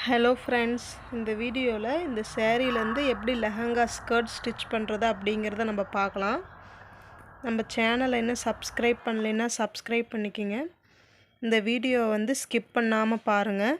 Hello friends, இந்த வீடியோவில் இந்த சேரீலேருந்து எப்படி லெஹங்கா ஸ்கர்ட் ஸ்டிச் பண்ணுறது அப்படிங்கிறத நம்ம பார்க்கலாம். நம்ம சேனலை இன்னும் சப்ஸ்கிரைப் பண்ணலைன்னா சப்ஸ்கிரைப் பண்ணிக்கோங்க. இந்த வீடியோவை ஸ்கிப் பண்ணாமல் பாருங்கள்.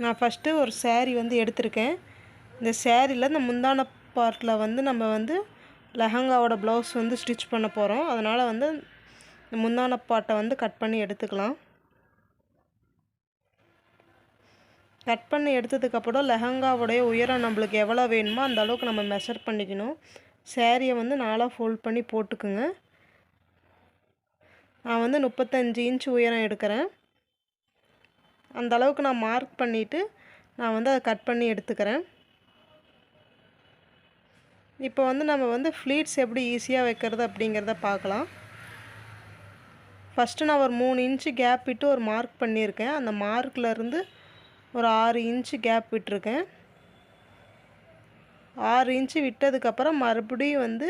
நான் ஃபஸ்ட்டு ஒரு சேரீ எடுத்திருக்கேன். இந்த சேரீயில் இந்த முந்தான பார்ட்டில் நம்ம லெஹங்காவோட ப்ளவுஸ் ஸ்டிச் பண்ண போகிறோம். அதனால் இந்த முந்தான பார்ட்டை கட் பண்ணி எடுத்துக்கலாம். கட் பண்ணி எடுத்ததுக்கப்புறம் லெஹங்காவுடைய உயரம் நம்மளுக்கு எவ்வளோ வேணுமோ அந்த அளவுக்கு நம்ம மெஷர் பண்ணிக்கணும். சேரீயை 4ஆக ஃபோல்ட் பண்ணி போட்டுக்குங்க. நான் 35 இன்ச் உயரம் எடுக்கிறேன். அந்த அளவுக்கு நான் மார்க் பண்ணிவிட்டு நான் அதை கட் பண்ணி எடுத்துக்கிறேன். இப்போ நம்ம ஃப்ளீட்ஸ் எப்படி ஈஸியாக வைக்கிறது அப்படிங்கிறத பார்க்கலாம். ஃபஸ்ட்டு நான் ஒரு 3 இன்ச்சு கேப் விட்டு ஒரு மார்க் பண்ணியிருக்கேன். அந்த மார்க்லேருந்து ஒரு 6 இன்ச்சு கேப் விட்டுருக்கேன். 6 இன்ச்சு விட்டதுக்கப்புறம் மறுபடியும்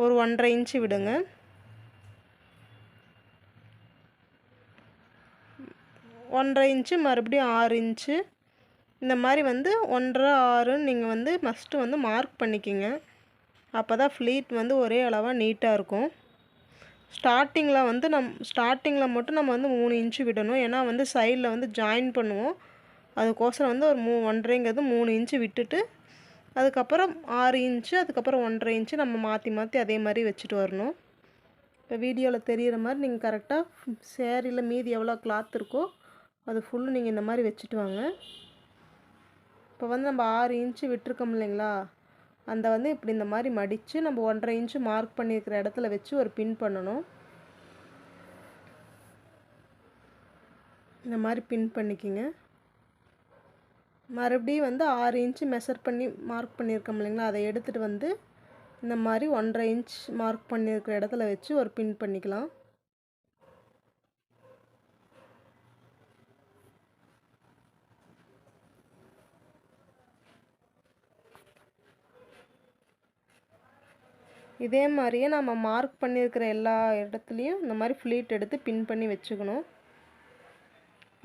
ஒரு 1.5 இன்ச்சு விடுங்க. 1.5 இன்ச்சு மறுபடியும் 6 இன்ச்சு இந்த மாதிரி 1.5 6ன்னு நீங்கள் மஸ்ட்டு மார்க் பண்ணிக்கிங்க. அப்போ தான் ஃப்ளீட் ஒரே அளவாக நீட்டாக இருக்கும். ஸ்டார்டிங்கில் மட்டும் நம்ம 3 இன்ச்சு விடணும். ஏன்னா சைடில் ஜாயின் பண்ணுவோம். அதுக்கோசரம் ஒரு 1.5ங்கிறது 3 இன்ச்சு விட்டுட்டு அதுக்கப்புறம் 6 இன்ச்சு அதுக்கப்புறம் 1.5 இன்ச்சு நம்ம மாற்றி அதே மாதிரி வச்சுட்டு வரணும். இப்போ வீடியோவில் தெரிகிற மாதிரி நீங்கள் கரெக்டாக சேரீயில் மீதி எவ்வளோ கிளாத் இருக்கோ அது ஃபுல்லு நீங்கள் இந்த மாதிரி வச்சுட்டு வாங்க. இப்போ நம்ம 6 இன்ச்சு விட்டுருக்கோம் இல்லைங்களா, அந்த இப்படி இந்த மாதிரி மடித்து நம்ம 1.5 இன்ச்சு மார்க் பண்ணியிருக்கிற இடத்துல வச்சு ஒரு பின் பண்ணணும். இந்த மாதிரி பின் பண்ணிக்கிங்க. மறுபடியும் 6 இன்ச்சு மெஷர் பண்ணி மார்க் பண்ணியிருக்கோம் இல்லைங்களா, அதை எடுத்துகிட்டு இந்த மாதிரி 1.5 இன்ச் மார்க் பண்ணியிருக்கிற இடத்துல வச்சு ஒரு பின் பண்ணிக்கலாம். இதே மாதிரியே நம்ம மார்க் பண்ணியிருக்கிற எல்லா இடத்துலையும் இந்த மாதிரி ஃப்ளீட் எடுத்து பின் பண்ணி வச்சுக்கணும்.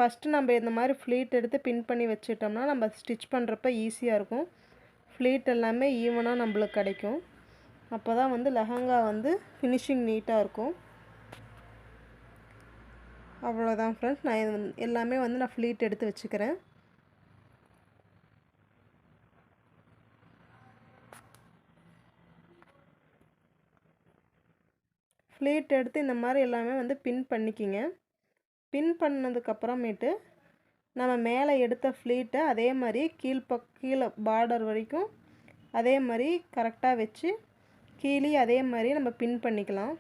ஃபஸ்ட்டு நம்ம இந்த மாதிரி ஃப்ளீட் எடுத்து பின் பண்ணி வச்சிட்டோம்னா நம்ம ஸ்டிச் பண்ணுறப்ப ஈஸியாக இருக்கும். ஃப்ளீட் எல்லாமே ஈவனாக நம்மளுக்கு கிடைக்கும். அப்போ தான் லெஹங்கா ஃபினிஷிங் நீட்டாக இருக்கும். அவ்வளோதான் ஃப்ரெண்ட்ஸ், நான் எல்லாமே நான் ஃப்ளீட் எடுத்து வச்சுக்கிறேன். ஃப்ளீட் எடுத்து இந்த மாதிரி எல்லாமே பின் பண்ணிக்கிங்க. பின் பண்ணதுக்கப்புறமேட்டு நம்ம மேலே எடுத்த ஃப்ளீட்டை அதே மாதிரி கீழே பார்டர் வரைக்கும் அதே மாதிரி கரெக்டாக வச்சு கீழே அதே மாதிரி நம்ம பின் பண்ணிக்கலாம்.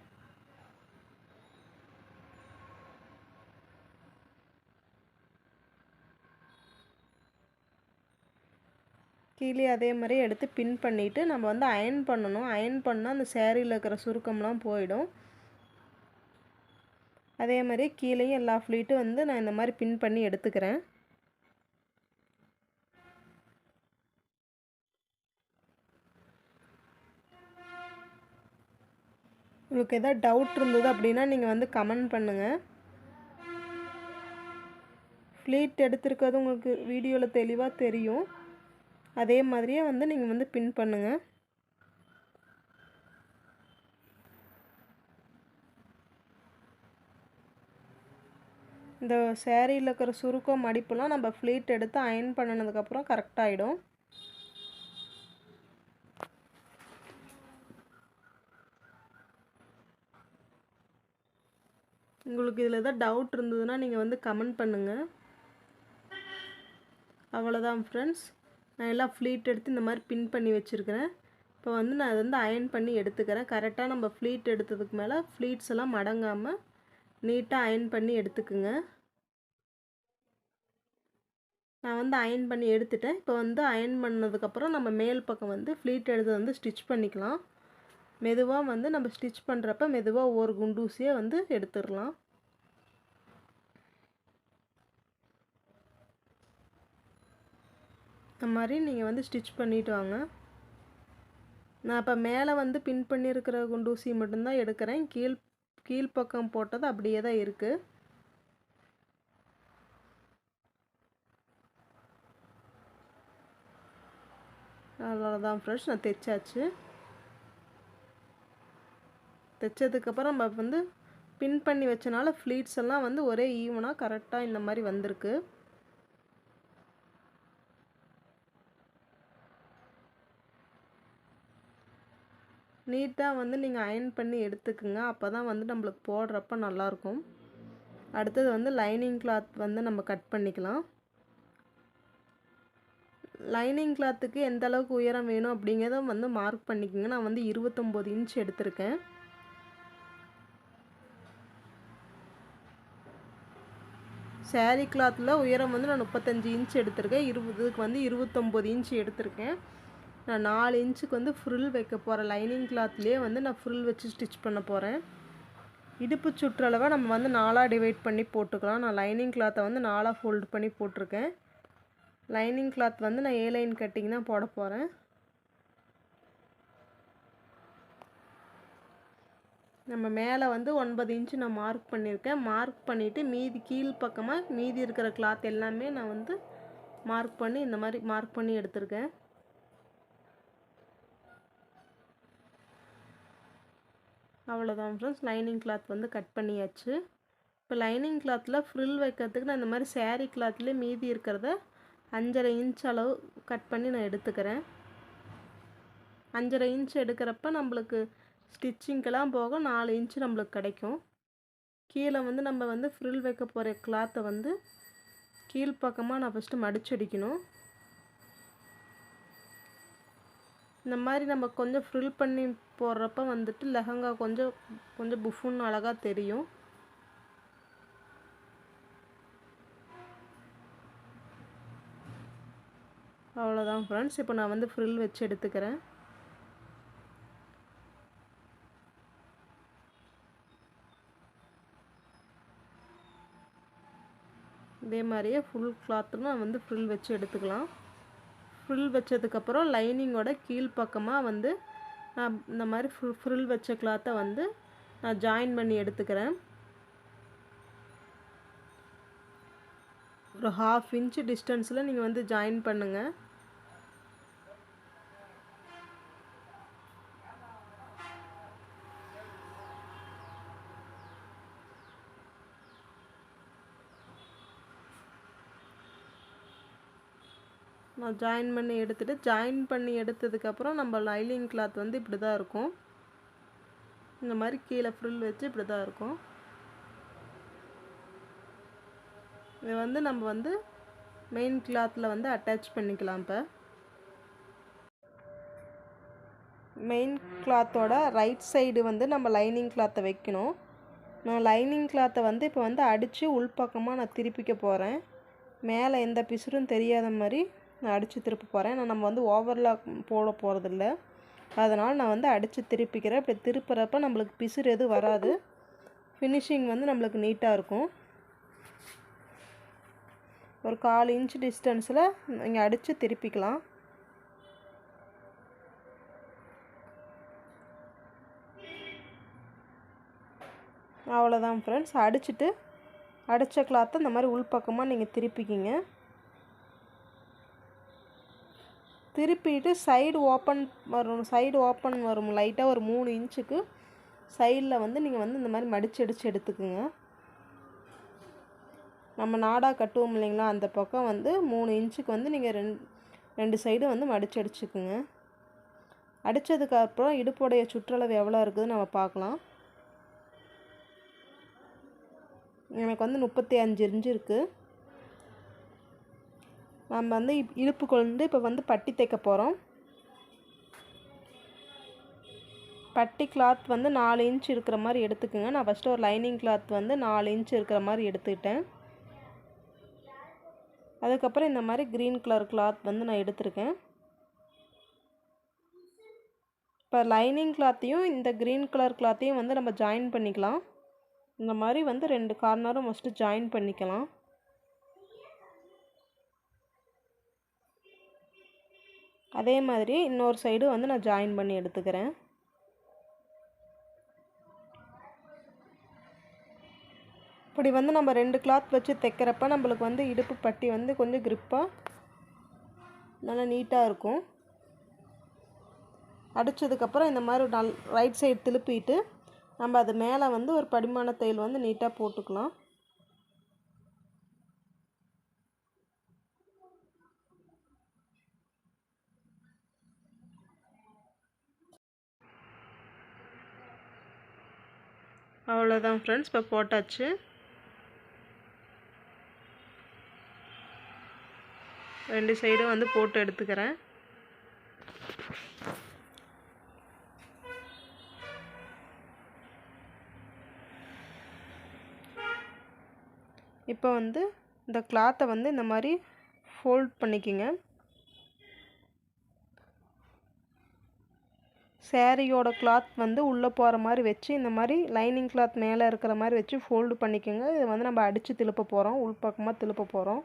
கீழே அதே மாதிரி எடுத்து பின் பண்ணிவிட்டு நம்ம அயர்ன் பண்ணணும். அயர்ன் பண்ணால் அந்த சேரீயில் இருக்கிற சுருக்கம்லாம் போயிடும். அதே மாதிரி கீழேயும் எல்லா ஃப்ளீட்டும் நான் இந்த மாதிரி பின் பண்ணி எடுத்துக்கிறேன். உங்களுக்கு எதாவது டவுட் இருந்தது அப்படின்னா நீங்கள் கமெண்ட் பண்ணுங்கள். ஃப்ளீட் எடுத்துருக்கிறது உங்களுக்கு வீடியோவில் தெளிவாக தெரியும். அதே மாதிரியே நீங்கள் பின் பண்ணுங்கள். இந்த சேரீயில் இருக்கிற சுருக்கம் மடிப்புலாம் நம்ம ஃப்ளீட் எடுத்து அயர்ன் பண்ணினதுக்கப்புறம் கரெக்டாகிடும். உங்களுக்கு இதில் எதாவது டவுட் இருந்ததுன்னா நீங்கள் கமெண்ட் பண்ணுங்கள். அவ்வளோதான் ஃப்ரெண்ட்ஸ், நான் எல்லாம் ஃப்ளீட் எடுத்து இந்த மாதிரி பின் பண்ணி வச்சுருக்கிறேன். இப்போ நான் அதை அயர்ன் பண்ணி எடுத்துக்கிறேன். கரெக்டாக நம்ம ஃப்ளீட் எடுத்ததுக்கு மேலே ஃப்ளீட்ஸ் எல்லாம் மடங்காமல் நீட்டாக அயர்ன் பண்ணி எடுத்துக்குங்க. நான் அயர்ன் பண்ணி எடுத்துட்டேன். இப்போ அயர்ன் பண்ணதுக்கப்புறம் நம்ம மேல் பக்கம் ஃப்ளீட் எடுத்து ஸ்டிச் பண்ணிக்கலாம். மெதுவாக நம்ம ஸ்டிச் பண்ணுறப்ப மெதுவாக ஒவ்வொரு குண்டூசியை எடுத்துடலாம். இந்த மாதிரி நீங்கள் ஸ்டிச் பண்ணிவிட்டு வாங்க. நான் இப்போ மேலே பின் பண்ணியிருக்கிற குண்டூசி மட்டும்தான் எடுக்கிறேன். கீழ்ப்பக்கம் போட்டது அப்படியே தான் இருக்குது. அவ்வளோதான் ஃப்ரெண்ட்ஸ், நான் தைச்சாச்சு. தைச்சதுக்கப்புறம் நம்ம வந்து பின் பண்ணி வச்சனால ஃப்ளீட்ஸ் எல்லாம் வந்து ஒரே ஈவனாக கரெக்டாக இந்த மாதிரி வந்திருக்கு. நீட்டாக வந்து நீங்கள் அயர்ன் பண்ணி எடுத்துக்குங்க. அப்போ தான் வந்து நம்மளுக்கு போடுறப்ப நல்லாயிருக்கும். அடுத்தது வந்து லைனிங் கிளாத் வந்து நம்ம கட் பண்ணிக்கலாம். லைனிங் கிளாத்துக்கு எந்த அளவுக்கு உயரம் வேணும் அப்படிங்கிறத வந்து மார்க் பண்ணிக்கோங்க. நான் வந்து 29 இன்ச் எடுத்திருக்கேன். சாரீ கிளாத்தில் உயரம் வந்து நான் 35 இன்ச் எடுத்திருக்கேன். இதுக்கு வந்து 29 இன்ச் எடுத்திருக்கேன். நான் 4 இன்ச்சுக்கு வந்து ஃப்ரில் வைக்க போகிறேன். லைனிங் கிளாத்லேயே வந்து நான் ஃப்ரில் வச்சு ஸ்டிச் பண்ண போகிறேன். இடுப்பு சுற்றளவை நம்ம வந்து 4ஆக டிவைட் பண்ணி போட்டுக்கலாம். நான் லைனிங் கிளாத்தை வந்து 4ஆக ஃபோல்டு பண்ணி போட்டிருக்கேன். லைனிங் கிளாத் வந்து நான் A லைன் கட்டிங் தான் போட போகிறேன். நம்ம மேலே வந்து 9 இன்ச்சு நான் மார்க் பண்ணியிருக்கேன். மார்க் பண்ணிவிட்டு மீதி கீழ் பக்கமாக மீதி இருக்கிற கிளாத் எல்லாமே நான் வந்து மார்க் பண்ணி இந்த மாதிரி மார்க் பண்ணி எடுத்திருக்கேன். அவ்வளோதான் ஃப்ரெண்ட்ஸ், லைனிங் கிளாத் வந்து கட் பண்ணியாச்சு. இப்போ லைனிங் கிளாத்தில் ஃப்ரில் வைக்கிறதுக்கு நான் இந்த மாதிரி சாரீ கிளாத்லேயே மீதி இருக்கிறத 5.5 இன்ச் அளவு கட் பண்ணி நான் எடுத்துக்கிறேன். 5.5 இன்ச் எடுக்கிறப்ப நம்மளுக்கு ஸ்டிச்சிங்கெல்லாம் போக 4 இன்ச் நம்மளுக்கு கிடைக்கும். கீழே வந்து நம்ம வந்து ஃப்ரில் வைக்க போகிற கிளாத்தை வந்து கீழ்ப்பக்கமாக நான் ஃபஸ்ட்டு மடிச்சடிக்கணும். இந்த மாதிரி நம்ம கொஞ்சம் ஃப்ரில் பண்ணி போடுறப்ப வந்துட்டு லெஹங்கா கொஞ்சம் புஃபுன்னு அழகாக தெரியும். அவ்வளோதான் ஃப்ரெண்ட்ஸ், இப்போ நான் வந்து ஃப்ரில் வச்சு எடுத்துக்கிறேன். இதே மாதிரியே ஃபுல் கிளாத்தும் நான் வந்து ஃப்ரில் வச்சு எடுத்துக்கலாம். ஃப்ரில் வச்சதுக்கப்புறம் லைனிங்கோட கீழ்ப்பக்கமாக வந்து நான் இந்த மாதிரி ஃப்ரில் வச்ச கிளாத்தை வந்து நான் ஜாயின் பண்ணி எடுத்துக்கிறேன். ஒரு 1/2 இன்ச் டிஸ்டன்ஸில் நீங்கள் வந்து ஜாயின் பண்ணுங்கள். நான் ஜாயின் பண்ணி எடுத்ததுக்கப்புறம் நம்ம லைனிங் கிளாத் வந்து இப்படி தான் இருக்கும். இந்த மாதிரி கீழே ஃப்ரில் வச்சு இப்படி தான் இருக்கும். இதை வந்து நம்ம வந்து மெயின் கிளாத்தில் வந்து அட்டாச் பண்ணிக்கலாம். இப்போ மெயின் கிளாத்தோட ரைட் சைடு வந்து நம்ம லைனிங் கிளாத்தை வைக்கணும். நான் லைனிங் கிளாத்தை வந்து இப்போ வந்து அடித்து உள்பக்கமாக நான் திருப்பிக்க போகிறேன். மேலே எந்த பிசுறும் தெரியாத மாதிரி நான் அடித்து திருப்ப போகிறேன். நம்ம வந்து ஓவர்லாக் போட போகிறதில்ல, அதனால் நான் வந்து அடித்து திருப்பிக்கிறேன். இப்படி திருப்புறப்ப நம்மளுக்கு பிசுறு எதுவும் வராது. ஃபினிஷிங் வந்து நம்மளுக்கு நீட்டாக இருக்கும். ஒரு 1/4 இன்ச் டிஸ்டன்ஸில் நீங்கள் அடித்து திருப்பிக்கலாம். அவ்வளோதான் ஃப்ரெண்ட்ஸ், அடித்த கிளாத்தை இந்த மாதிரி உள்பக்கமாக நீங்கள் திருப்பிக்கிங்க. திருப்பிட்டு சைடு ஓப்பன் வரும் லைட்டாக ஒரு 3 இன்ச்சுக்கு சைடில் வந்து நீங்கள் வந்து இந்த மாதிரி மடிச்சு எடுத்துக்குங்க. நம்ம நாடா கட்டுவோம் இல்லைங்களா, அந்த பக்கம் வந்து 3 இன்ச்சுக்கு வந்து நீங்கள் ரெண்டு சைடு வந்து மடிச்சு அடிச்சுக்குங்க. அடித்ததுக்கப்புறம் இடுப்புடைய சுற்றளவு எவ்வளோ இருக்குதுன்னு நம்ம பார்க்கலாம். எனக்கு வந்து 35 இன்ச்சு இருக்குது. நம்ம வந்து இடுப்புக்கு வந்து இப்போ வந்து பட்டி தைக்க போகிறோம். பட்டி கிளாத் வந்து 4 இன்ச் இருக்கிற மாதிரி எடுத்துக்கோங்க. நான் ஃபஸ்ட்டு ஒரு லைனிங் கிளாத் வந்து 4 இன்ச் இருக்கிற மாதிரி எடுத்துக்கிட்டேன். அதுக்கப்புறம் இந்த மாதிரி க்ரீன் கலர் கிளாத் வந்து நான் எடுத்திருக்கேன். இப்போ லைனிங் கிளாத்தையும் இந்த க்ரீன் கலர் கிளாத்தையும் வந்து நம்ம ஜாயின் பண்ணிக்கலாம். இந்த மாதிரி வந்து 2 கார்னரும் ஃபஸ்ட்டு ஜாயின் பண்ணிக்கலாம். அதே மாதிரி இன்னொரு சைடு வந்து நான் ஜாயின் பண்ணி எடுத்துக்கிறேன். இப்படி வந்து நம்ம 2 கிளாத் வச்சு தைக்கிறப்ப நம்மளுக்கு வந்து இடுப்பு பட்டி வந்து கொஞ்சம் க்ரிப்பாக நல்லா நீட்டாக இருக்கும். அடித்ததுக்கப்புறம் இந்த மாதிரி ரைட் சைடு திருப்பிட்டு நம்ம அது மேலே வந்து ஒரு படிமான தையல் வந்து நீட்டாக போட்டுக்கலாம். அவ்வளோதான் ஃப்ரெண்ட்ஸ், இப்போ போட்டாச்சு. ரெண்டு சைடும் வந்து போட்டு எடுத்துக்கிறேன். இப்போ வந்து இந்த கிளாத்தை வந்து இந்த மாதிரி ஃபோல்ட் பண்ணிக்கிங்க. சேரீயோட கிளாத் வந்து உள்ளே போகிற மாதிரி வச்சு இந்த மாதிரி லைனிங் கிளாத் மேலே இருக்கிற மாதிரி வச்சு ஃபோல்டு பண்ணிக்கோங்க. இது வந்து நம்ம அடித்து திருப்ப போகிறோம், உள் பக்கமாக திருப்ப போகிறோம்.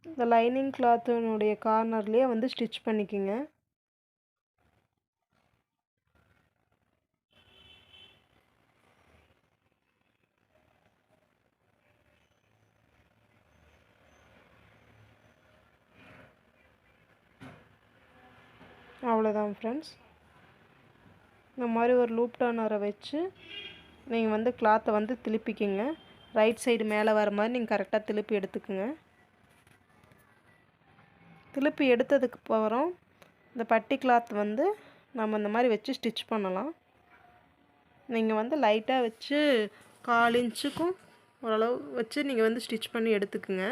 இந்த லைனிங் கிளாத்தினுடைய கார்னர்லேயே வந்து ஸ்டிச் பண்ணிக்கோங்க. அவ்வளோதான் ஃப்ரெண்ட்ஸ். இந்த மாதிரி ஒரு லூப் டர்னரை வச்சு நீங்கள் வந்து கிளாத்தை வந்து திருப்பிக்கிங்க. ரைட் சைடு மேலே வர மாதிரி நீங்கள் கரெக்டாக திருப்பி எடுத்துக்குங்க. திருப்பி எடுத்ததுக்கு அப்புறம் இந்த பட்டி கிளாத் வந்து நம்ம இந்த மாதிரி வச்சு ஸ்டிச் பண்ணலாம். நீங்கள் வந்து லைட்டாக வச்சு 1/4 இன்ச்சுக்கும் ஓரளவு வச்சு நீங்கள் வந்து ஸ்டிச் பண்ணி எடுத்துக்குங்க.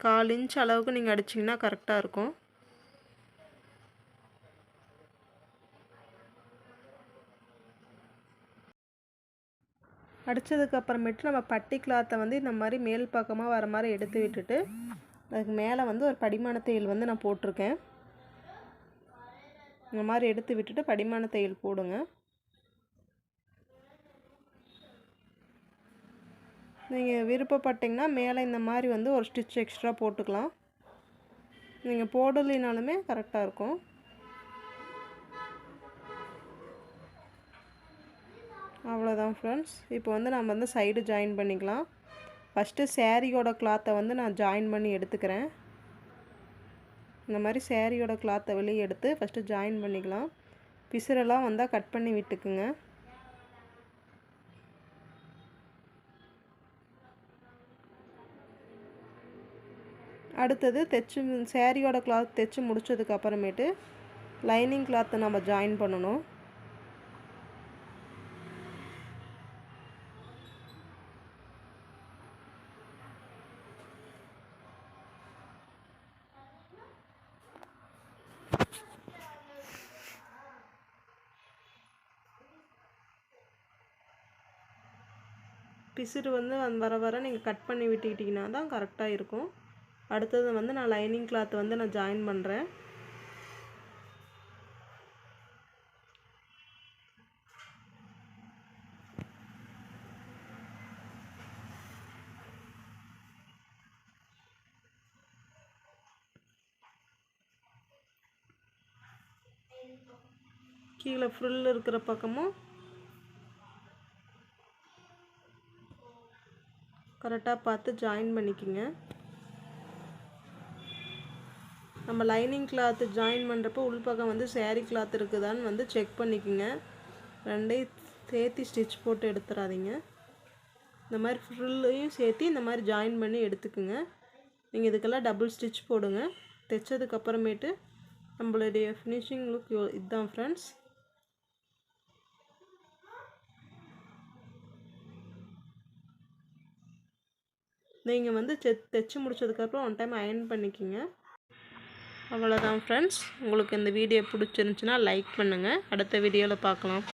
கால் இன்ச் அளவுக்கு நீங்கள் அடிச்சிங்கன்னா கரெக்டாக இருக்கும். அடித்ததுக்கப்புறமேட்டு நம்ம பட்டி கிளாத்தை வந்து இந்த மாதிரி மேல் பக்கமாக வர மாதிரி எடுத்து விட்டுட்டு அதுக்கு மேலே வந்து ஒரு படிமான தையல் வந்து நான் போட்டிருக்கேன். இந்த மாதிரி எடுத்து விட்டுட்டு படிமான தையல் போடுங்க. நீங்கள் விருப்பப்பட்டிங்கன்னா மேலே இந்த மாதிரி வந்து ஒரு ஸ்டிச் எக்ஸ்ட்ரா போட்டுக்கலாம். நீங்கள் போடலைனாலுமே கரெக்டாக இருக்கும். அவ்வளோதான் ஃப்ரெண்ட்ஸ். இப்போ வந்து நம்ம வந்து சைடு ஜாயின் பண்ணிக்கலாம். ஃபஸ்ட்டு சேரீயோட கிளாத்தை வந்து நான் ஜாயின் பண்ணி எடுத்துக்கிறேன். இந்த மாதிரி சேரீயோட கிளாத்தை வெளியே எடுத்து ஃபஸ்ட்டு ஜாயின் பண்ணிக்கலாம். பிசுரெல்லாம் வந்தால் கட் பண்ணி விட்டுக்குங்க. அடுத்தது சேரீயோட கிளாத் தைச்சி முடிச்சதுக்கு அப்புறமேட்டு லைனிங் கிளாத்தை நம்ம ஜாயின் பண்ணணும். பிசுறு வந்து வர வர நீங்கள் கட் பண்ணி விட்டுக்கிட்டிங்கன்னா தான் கரெக்டாக இருக்கும். அடுத்தது வந்து நான் லைனிங் கிளாத் வந்து நான் ஜாயின் பண்ணுறேன். கீழே ஃப்ரில் இருக்கிற பக்கமும் கரெக்டாக பார்த்து ஜாயின் பண்ணிக்கோங்க. நம்ம லைனிங் கிளாத்து ஜாயின் பண்ணுறப்போ உள்பக்கம் வந்து சேரீ கிளாத் இருக்குதான்னு வந்து செக் பண்ணிக்கோங்க. ரெண்டையும் சேர்த்து ஸ்டிச் போட்டு எடுத்துடாதீங்க. இந்த மாதிரி ஃபுல்லையும் சேர்த்து இந்த மாதிரி ஜாயின் பண்ணி எடுத்துக்குங்க. நீங்கள் இதுக்கெல்லாம் டபுள் ஸ்டிச் போடுங்க. தைச்சதுக்கப்புறமேட்டு நம்மளுடைய ஃபினிஷிங் லுக் இதுதான் ஃப்ரெண்ட்ஸ். நீங்கள் வந்து தைச்சி முடிச்சதுக்கப்புறம் ஒன் டைம் அயர்ன் பண்ணிக்கோங்க. அவ்வளோதான் ஃப்ரெண்ட்ஸ். உங்களுக்கு இந்த வீடியோ பிடிச்சிருந்துச்சுன்னா லைக் பண்ணுங்கள். அடுத்த வீடியோவில் பார்க்கலாம்.